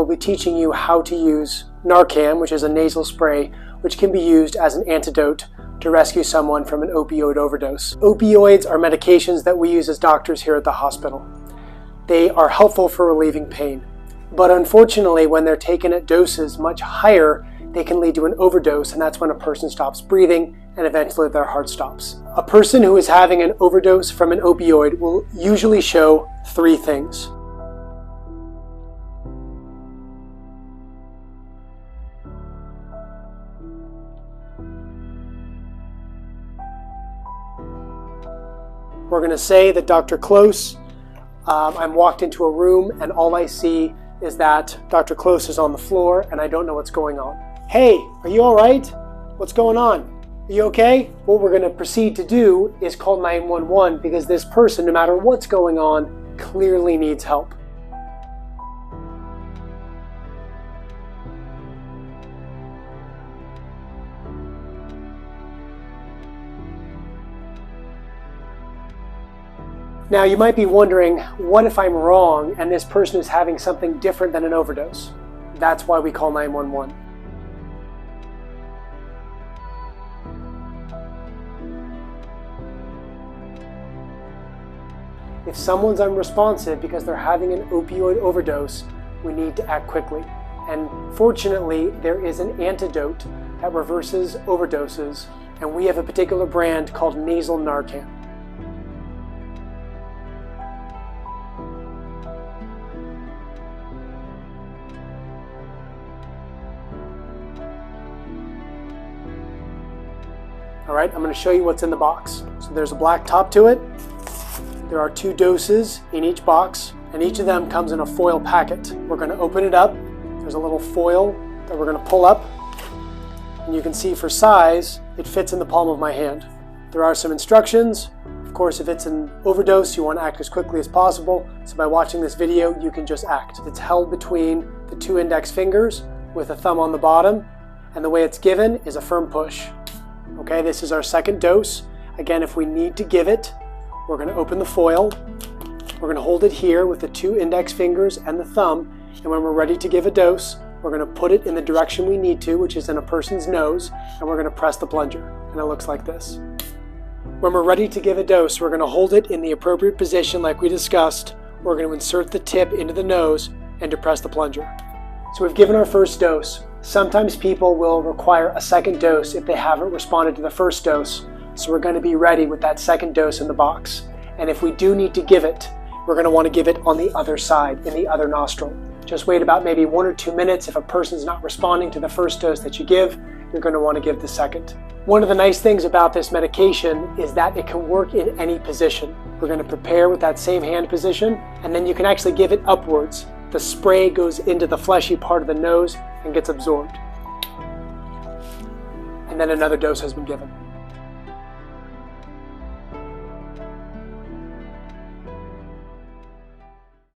we'll be teaching you how to use Narcan, which is a nasal spray, which can be used as an antidote to rescue someone from an opioid overdose. Opioids are medications that we use as doctors here at the hospital. They are helpful for relieving pain, but unfortunately, when they're taken at doses much higher, they can lead to an overdose, and that's when a person stops breathing and eventually their heart stops. A person who is having an overdose from an opioid will usually show three things. We're going to say that Dr. Close, I'm walked into a room and all I see is that Dr. Close is on the floor and I don't know what's going on. Hey, are you all right? What's going on? Are you okay? What we're going to proceed to do is call 911 because this person, no matter what's going on, clearly needs help. Now you might be wondering, what if I'm wrong and this person is having something different than an overdose? That's why we call 911. If someone's unresponsive because they're having an opioid overdose, we need to act quickly. And fortunately, there is an antidote that reverses overdoses, and we have a particular brand called nasal Narcan. All right, I'm going to show you what's in the box. So there's a black top to it. There are 2 doses in each box, and each of them comes in a foil packet. We're going to open it up. There's a little foil that we're going to pull up, and you can see for size, it fits in the palm of my hand. There are some instructions. Of course, if it's an overdose, you want to act as quickly as possible. So by watching this video, you can just act. It's held between the 2 index fingers with a thumb on the bottom, and the way it's given is a firm push. Okay, this is our second dose. Again, if we need to give it, we're going to open the foil. We're going to hold it here with the 2 index fingers and the thumb, and when we're ready to give a dose, we're going to put it in the direction we need to, which is in a person's nose, and we're going to press the plunger, and it looks like this. When we're ready to give a dose, we're going to hold it in the appropriate position like we discussed. We're going to insert the tip into the nose and depress the plunger. So we've given our first dose. Sometimes people will require a second dose if they haven't responded to the first dose. So we're going to be ready with that second dose in the box. And if we do need to give it, we're going to want to give it on the other side, in the other nostril. Just wait about maybe 1 or 2 minutes. If a person's not responding to the first dose that you give, you're going to want to give the second. One of the nice things about this medication is that it can work in any position. We're going to prepare with that same hand position, and then you can actually give it upwards. The spray goes into the fleshy part of the nose and gets absorbed. And then another dose has been given.